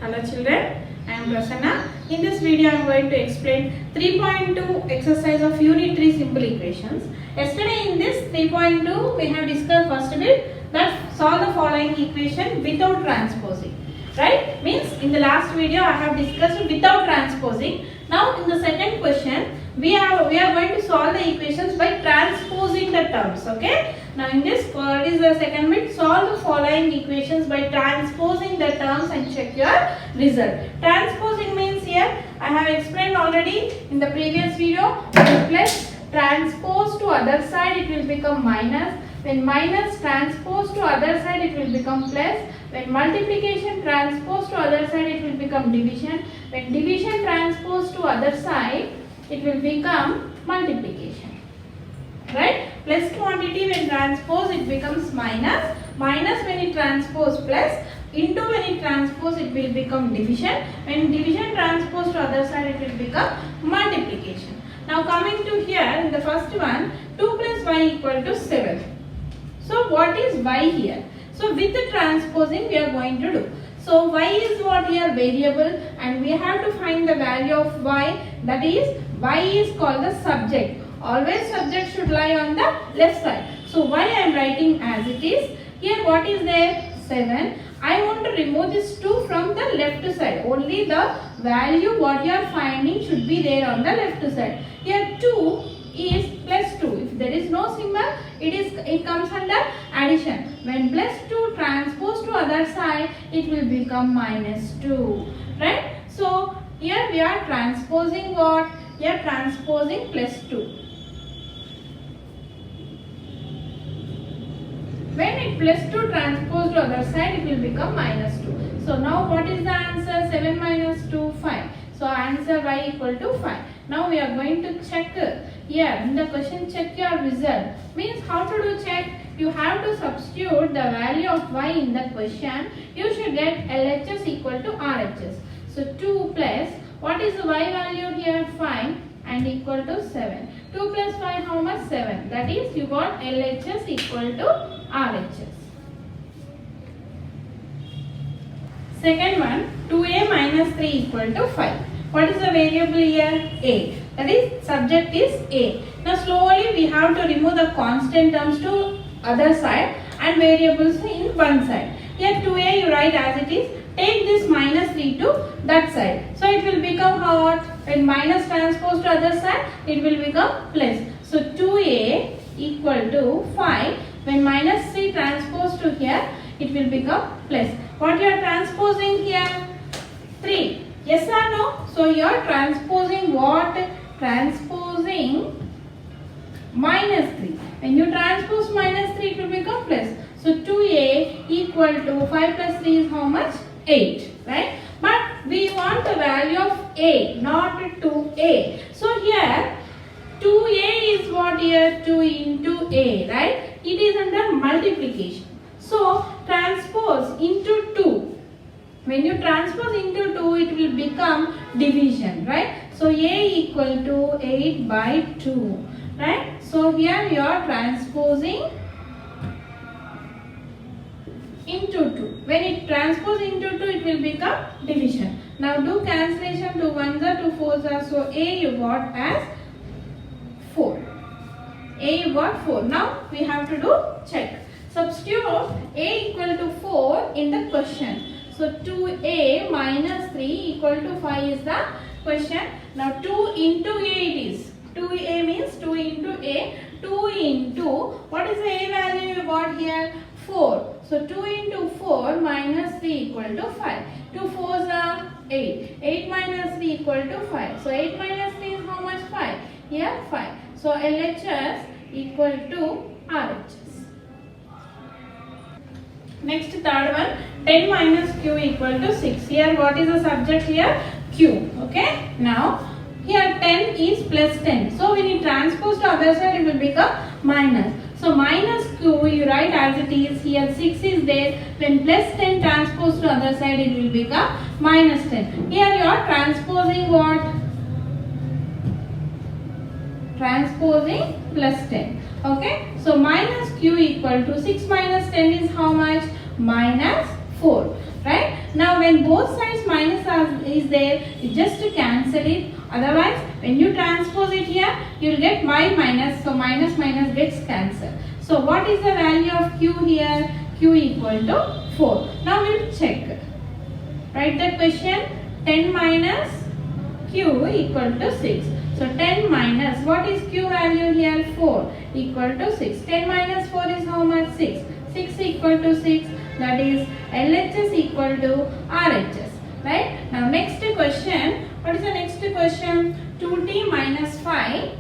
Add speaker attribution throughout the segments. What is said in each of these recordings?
Speaker 1: Hello children, I am Prasanna. In this video I am going to explain 3.2 exercise of unit 3 simple equations. Yesterday in this 3.2 we have discussed first bit that solve the following equation without transposing. Right? Means in the last video I have discussed without transposing. Now in the second question we are going to solve the equations by transposing the terms. Okay? Now in this what is the second bit? Solve the following equations by transposing the terms and check your result. Transposing means here I have explained already in the previous video. When plus transpose to other side it will become minus. When minus transpose to other side it will become plus. When multiplication transpose to other side it will become division. When division transpose to other side it will become multiplication. Right? Plus quantity when transpose it becomes minus. Minus when it transpose plus. Into when it transpose it will become division. When division transpose to other side it will become multiplication. Now coming to here in the first one 2 plus y equal to 7. So what is y here? So with the transposing we are going to do. So y is what here? Variable, and we have to find the value of y, that is y is called the subject. Always subject should lie on the left side. So y I am writing as it is. Here what is there? 7. I want to remove this 2 from the left side. Only the value what you are finding should be there on the left side. Here 2 is plus 2. If there is no symbol, it comes under addition. When plus 2 transpose to other side, it will become minus 2. Right? So here we are transposing what? Here transposing plus 2. When it plus 2 transpose to other side, it will become minus 2. So now what is the answer? 7 minus 2, 5. So answer y equal to 5. Now we are going to check here in the question, check your result. Means how to do check? You have to substitute the value of y in the question. You should get LHS equal to RHS. So 2 plus, what is the y value here? 5 and equal to 7. 2 plus 5 how much? 7. That is you got LHS equal to RHS. Second one, 2a minus 3 equal to 5. What is the variable here? A. That is subject is A. Now slowly we have to remove the constant terms to other side and variables in one side. Here 2a you write as it is. Take this minus 3 to that side. So it will become what? When minus transpose to other side it will become plus. So 2a equal to 5. When minus 3 transpose to here it will become plus. What you are transposing here? 3. Yes or no? So you are transposing what? Transposing minus 3. When you transpose minus 3 it will become plus. So 2a equal to 5 plus 3 is how much? 8. Right? But we want the value of a, not 2a. So here 2a is what here? 2 into a. Right? It is under multiplication. So transpose into 2. When you transpose into 2, it will become division, right? So a equal to 8 by 2, right? So here you are transposing into 2. When it transpose into 2, it will become division. Now do cancellation. 2 1s are 2 4s are. So a you got as 4. A you got 4. Now we have to do check. Substitute a equal to 4 in the question. So 2a minus 3 equal to 5 is the question. Now 2 into a it is. 2a means 2 into a. 2 into, what is the a value you got here? 4. So 2 into 4 minus 3 equal to 5. 2 4s are 8. 8 minus 3 equal to 5. So 8 minus 3 is how much? 5. Here 5. So LHS equal to RHS. Next third one, 10 minus q equal to 6. Here what is the subject here? Q. Okay. Now here 10 is plus 10. So when you transpose to other side it will become minus. So minus q you write as it is. Here 6 is there. When plus 10 transpose to other side it will become minus 10. Here you are transposing what? Transposing plus 10. Okay. So minus q equal to 6 minus 10 is how much? Minus 4. Right. Now when both sides is there, you just cancel it. Otherwise, when you transpose it here, you will get y minus. So minus minus gets cancelled. So what is the value of q here? Q equal to 4. Now we will check. Write the question. 10 minus q equal to 6. So 10 minus, what is q value here? 4 equal to 6. 10 minus 4 is how much? 6. 6 equal to 6, that is LHS equal to RHS. Right? Now next question. What is the next question? 2t minus 5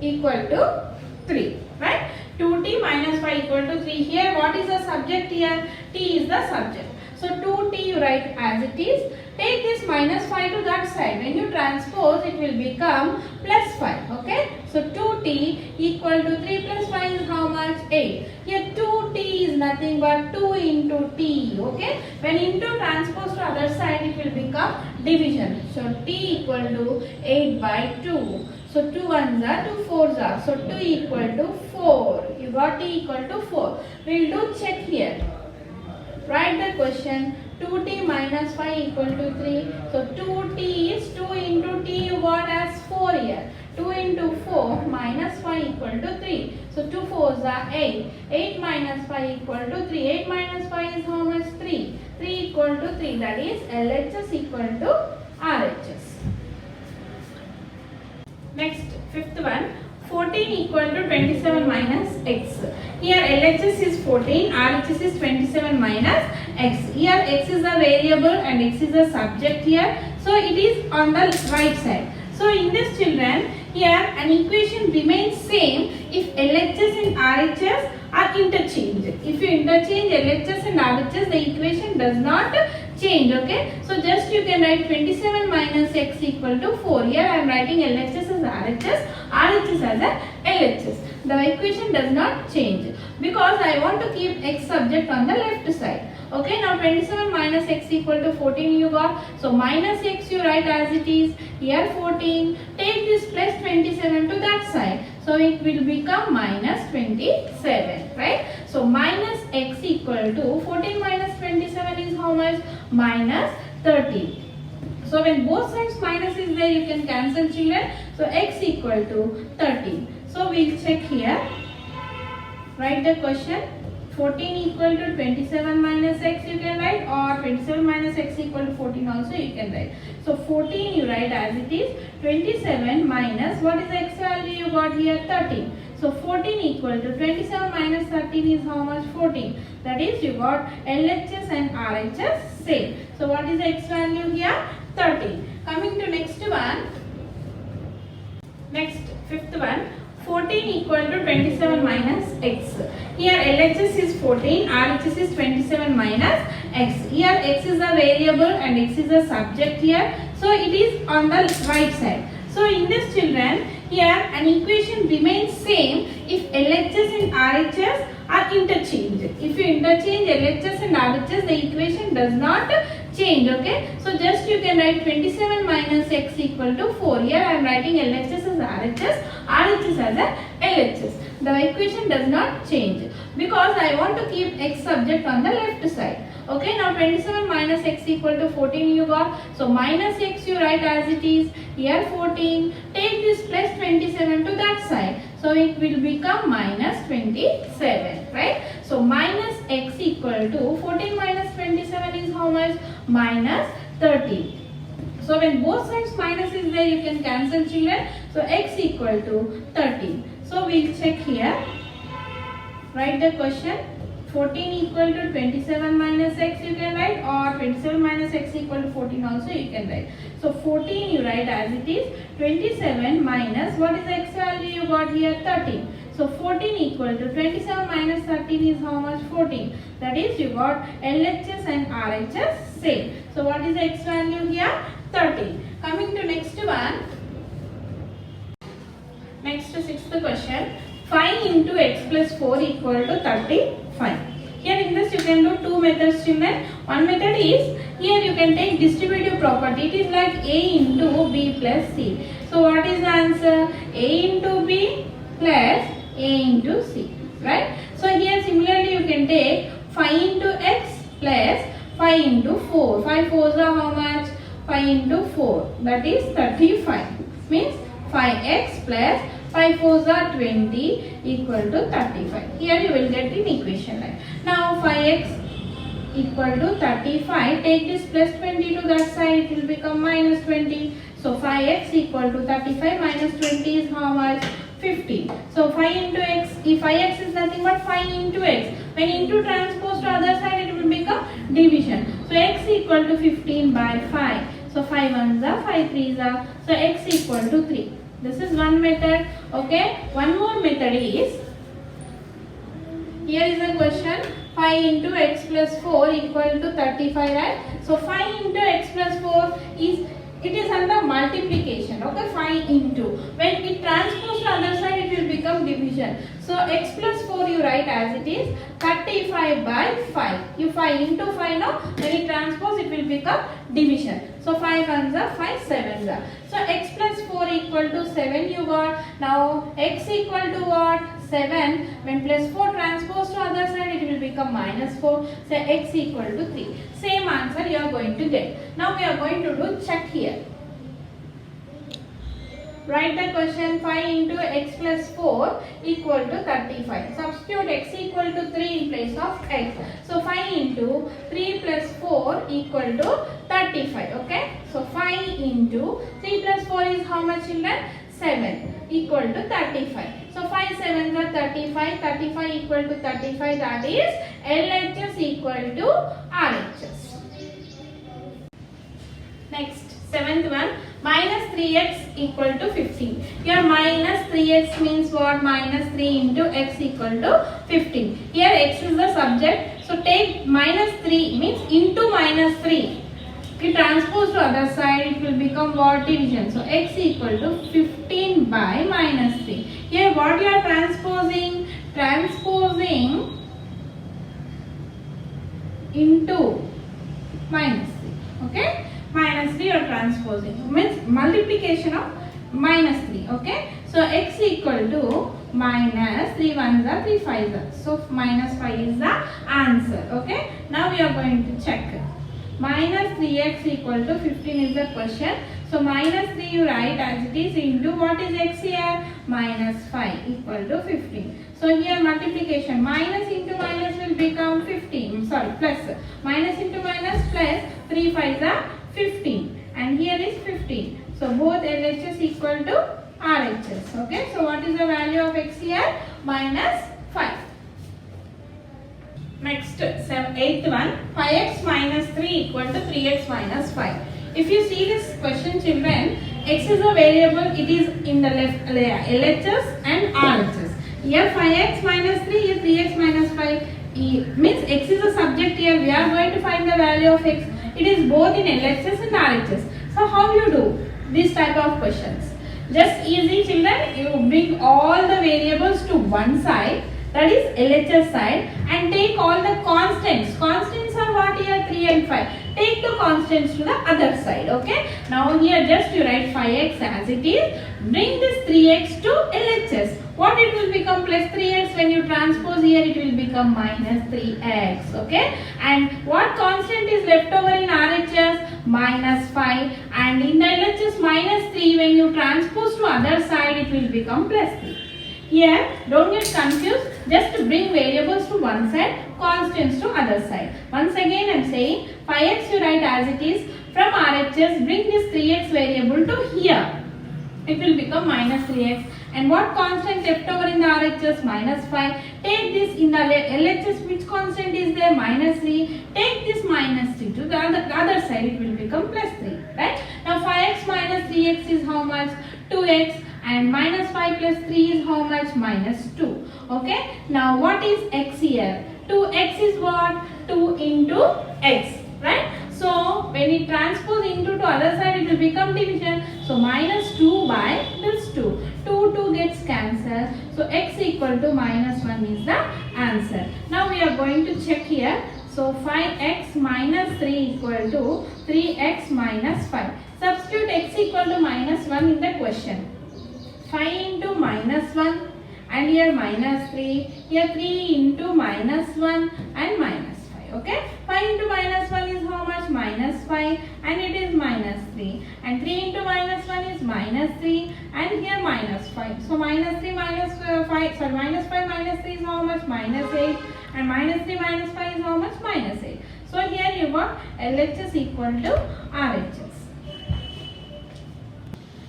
Speaker 1: equal to 3. Right? 2t minus 5 equal to 3. Here what is the subject here? T is the subject. So 2t you write as it is. Take this minus 5 to that side. When you transpose, it will become plus 5. Okay. So 2t equal to 3 plus 5 is how much? 8. Here 2t is nothing but 2 into t. Okay. When into transpose to other side, it will become division. So t equal to 8 by 2. So 2 ones are, 2 fours are. So 2 equal to 4. You got t equal to 4. We will do check here. Write the question. 2t minus 5 equal to 3. So 2t is 2 into t you got as 4 here. 2 into 4 minus 5 equal to 3. So 2 fours are 8. 8 minus 5 equal to 3. 8 minus 5 is how much? 3. 3 equal to 3. That is LHS equal to RHS. Next, fifth one. 14 equal to 27 minus x. Here LHS is 14, RHS is 27 minus x. Here x is a variable and x is a subject here. So it is on the right side. So in this children, here an equation remains same if LHS and RHS are interchanged. If you interchange LHS and RHS, the equation does not change. Okay. So just you can write 27 minus x equal to 4. Here I am writing LHS as RHS, RHS as a LHS. The equation does not change because I want to keep x subject on the left side. Okay, now 27 minus x equal to 14 you got. So minus x you write as it is. Here 14. Take this plus 27 to that side. So it will become minus 27. Right? So minus x equal to 14 minus 27 is how much? Minus 13. So when both sides minus is there, you can cancel children. So x equal to 13. So we'll check here. Write the question. 14 equal to 27 minus x you can write, or 27 minus x equal to 14 also you can write. So 14 you write as it is. 27 minus, what is the x value you got here? 13. So 14 equal to 27 minus 13 is how much? 14. That is you got LHS and RHS same. So what is the x value here? 13. Coming to next one. Next, fifth one. 14 equal to 27 minus x. Here LHS is 14, RHS is 27 minus x. Here x is a variable and x is a subject here. So it is on the right side. So in this children, here an equation remains same if LHS and RHS are interchanged. If you interchange LHS and RHS, the equation does not change. Okay. So just you can write 27 minus x equal to 4. Here I am writing LHS as RHS, RHS as a LHS. The equation does not change because I want to keep x subject on the left side. Okay, now 27 minus x equal to 14 you got. So minus x you write as it is. Here 14. Take this plus 27 to that side. So it will become minus 27. Right? So minus x equal to 14 minus 27 is how much? Minus 13. So when both sides minus is there, you can cancel children. So x equal to 13. So we'll check here. Write the question. 14 equal to 27 minus x you can write, or 27 minus x equal to 14 also you can write. So 14 you write as it is. 27 minus, what is the x value you got here? 13. So 14 equal to 27 minus 13 is how much? 14. That is you got LHS and RHS same. So what is the x value here? 13. Coming to next one. Next sixth question. 5 into x plus 4 equal to 35. Here in this you can do two methods children. One method is, here you can take distributive property. It is like a into b plus c. So what is the answer? A into b plus a into c. Right? So here similarly you can take 5 into x plus 5 into 4. 5 fours are how much? 5 into 4. That is 35. Means 5x plus 5 fours are 20 equal to 35. Here you will get in equation line. Now 5x equal to 35. Take this plus 20 to that side. It will become minus 20. So 5x equal to 35 minus 20 is how much? 15. So 5 into x. If 5x is nothing but 5 into x. When into transpose to other side, it will become division. So x equal to 15 by 5. So 5 ones are 5 threes are. So x equal to 3. This is one method. Okay. One more method is, here is a question. 5 into x plus 4 equal to 35, right? So 5 into x plus 4 is, it is under multiplication. Okay, 5 into. When it transpose to other side, it will become division. So x plus 4 you write as it is 35 by 5. You 5 into 5 now. When it transpose, it will become division. So 5 ones are 5 sevens are. So x plus 4 equal to 7 you got. Now x equal to what? 7. When plus 4 transpose to other side, it will become minus 4. So x equal to 3. Same answer you are going to get. Now we are going to do check here. Write the question. 5 into x plus 4 equal to 35. Substitute x equal to 3 in place of x. So 5 into 3 plus 4 equal to 35. Okay. So 5 into 3 plus 4 is how much, children? 7 equal to 35. So 5 sevens are 35. 35 equal to 35. That is LHS equal to RHS. Next, seventh one. Minus 3x equal to 15. Here minus 3x means what? Minus 3 into x equal to 15. Here x is the subject. So take minus 3 means into minus 3. If you transpose to other side, it will become what? Division. So x equal to 15 by minus 3. Here what you are transposing? Transposing into minus 3. Okay? Minus 3 or transposing means multiplication of minus 3. Okay, so x equal to minus 3 ones are 3 5s are. So minus 5 is the answer. Okay, now we are going to check. Minus 3x equal to 15 is the question. So minus 3 you write as it is into what is x here? Minus 5 equal to 15. So here multiplication, minus into minus will become 15. Sorry, plus. Minus into minus plus 3 5s are 15 and here is 15. So both LHS equal to RHS. Okay, so what is the value of x here? Minus 5. Next, eighth one, 5x minus 3 equal to 3x minus 5. If you see this question, children, x is a variable, it is in the left layer, LHS and RHS. Here 5x minus 3, here 3x minus 5. Means x is a subject here, we are going to find the value of x. It is both in LHS and RHS. So how you do this type of questions? Just easy, children, you bring all the variables to one side, that is LHS side, and take all the constants. Constants are what here? 3 and 5. Take the constants to the other side. Okay. Now here just you write 5x as it is. Bring this 3x to LHS. What it will become? Plus 3x. When you transpose here, it will become minus 3x. Okay. And what constant is left over in RHS? Minus 5. And in the LHS, minus 3. When you transpose to other side, it will become plus 3. Here, don't get confused. Just bring variables to one side, constants to other side. Once again, I am saying 5x you write as it is. From RHS, bring this 3x variable to here. It will become minus 3x. And what constant left over in the RHS? Minus 5. Take this in the LHS, which constant is there? Minus 3. Take this minus 3 to the other side. It will become plus 3. Right? Now 5x minus 3x is how much? 2x. And minus 5 plus 3 is how much? Minus 2. Okay. Now what is x here? 2x is what? 2 into x. Right. So when it transpose into to other side, it will become division. So minus 2 by this 2. 2 gets cancelled. So x equal to minus 1 is the answer. Now we are going to check here. So 5x minus 3 equal to 3x minus 5. Substitute x equal to minus 1 in the question. 5 into minus 1 and here minus 3. Here 3 into minus 1 and minus 5. Okay, 5 into minus 1 is how much? Minus 5, and it is minus 3, and 3 into minus 1 is minus 3, and here minus 5. So minus 3 minus 5, sorry, minus 5 minus 3 is how much? Minus 8, and minus 3 minus 5 is how much? Minus 8. So here you got LHS equal to RHS.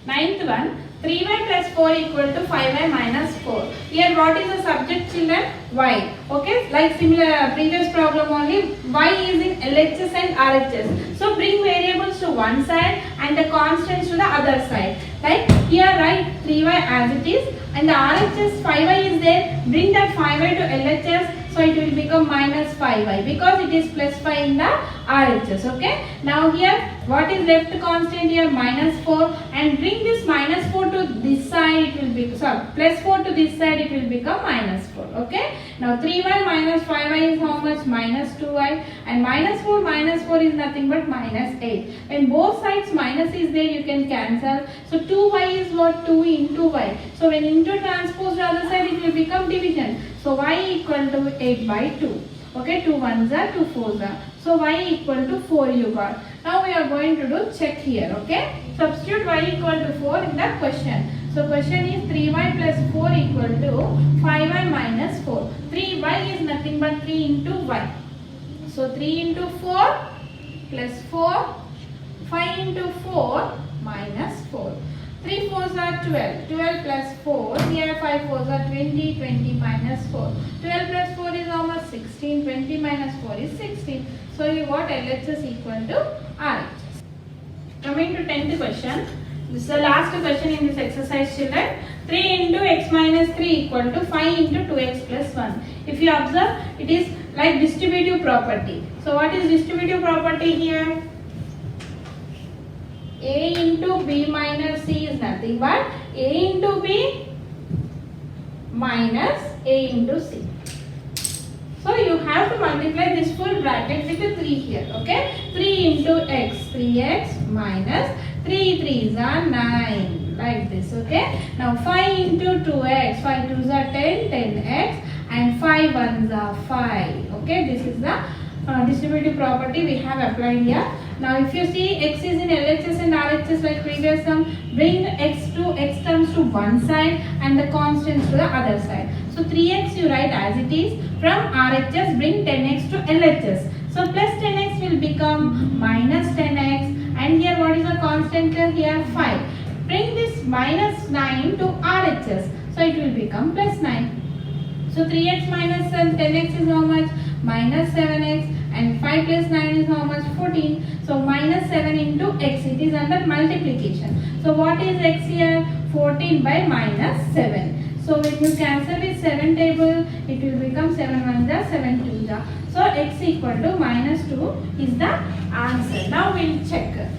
Speaker 1: Ninth one, 3y plus 4 equal to 5y minus 4. Here what is the subject, children? Y. Okay, like similar previous problem only, y is in LHS and RHS. So bring variables to one side and the constants to the other side. Like here write 3y as it is, and the RHS 5y is there. Bring that 5y to LHS. So it will become minus 5y because it is plus 5 in the RHS. Okay. Now here what is left constant here? Minus 4, and bring this minus 4 to this side, it will be, sorry, plus 4 to this side, it will become minus 4. Okay. Now 3y minus 5y is how much? Minus 2y, and minus 4 is nothing but minus 8. When both sides minus is there, you can cancel. So 2y is what? 2 into y. So when into transpose the other side, it will become division. So y equal to 8 by 2. Okay, 2 ones are 2 fours are. So y equal to 4 you got. Now we are going to do check here. Okay, substitute y equal to 4 in the question. So question is 3y plus 4 equal to 5y minus 4. 3y is nothing but 3 into y. So 3 into 4 plus 4, 5 into 4 minus 4. 3 fours are 12. 12 plus 4. Here 5 fours are 20. 20 minus 4. 12 plus 4 is almost 16. 20 minus 4 is 16. So you got LHS equal to RHS. Coming to 10th question. This is the last question in this exercise, children. 3 into x minus 3 equal to 5 into 2x plus 1. If you observe, it is like distributive property. So what is distributive property here? A into B minus C is nothing but A into B minus A into C. So you have to multiply this full bracket with the 3 here. Okay, 3 into x, 3x minus 3 3s are 9, like this. Okay, now 5 into 2x, 5 2s are 10, 10x, and 5 1s are 5. Okay, this is the distributive property we have applied here. Now if you see x is in LHS and RHS like previous sum, bring x terms to one side and the constants to the other side. So 3x you write as it is. From RHS bring 10x to LHS. So plus 10x will become minus 10x, and here what is the constant here? 5. Bring this minus 9 to RHS. So it will become plus 9. So 3x minus 10x is how much? Minus 7x, and 5 plus 9 is how much? 14. So minus 7 into x, it is under multiplication. So what is x here? 14 by minus 7. So when you cancel with 7 table, it will become 7 1 ja, 7 2 ja. So x equal to minus 2 is the answer. Now we will check.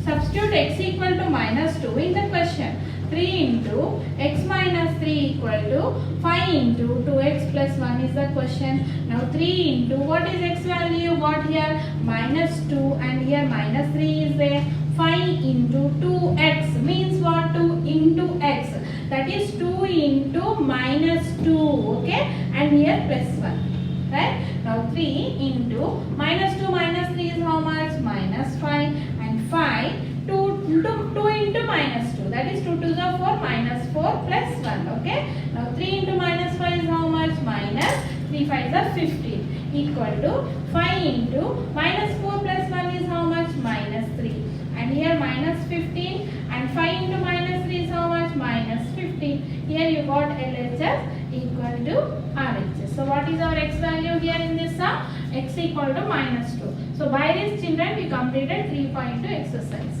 Speaker 1: Substitute x equal to minus 2 in the question. 3 into x minus 3 equal to 5 into 2x plus 1 is the question. Now 3 into what is x value? Got here minus 2, and here minus 3 is there. 5 into 2x means what? 2 into x. That is 2 into minus 2. Okay, and here plus 1. Right? Now 3 into minus 2 minus 3 is how much? Minus 5, and 5 2 into minus 2, that is 2 2s are 4, minus 4 plus 1. Okay, now 3 into minus 5 is how much? Minus 3 5s are 15 equal to 5 into minus 4 plus 1 is how much? Minus 3, and here minus 15, and 5 into minus 3 is how much? Minus 15. Here you got LHS equal to RHS. So what is our x value here in this sum? X equal to minus 2. So by this, children, we completed 3.2 exercise.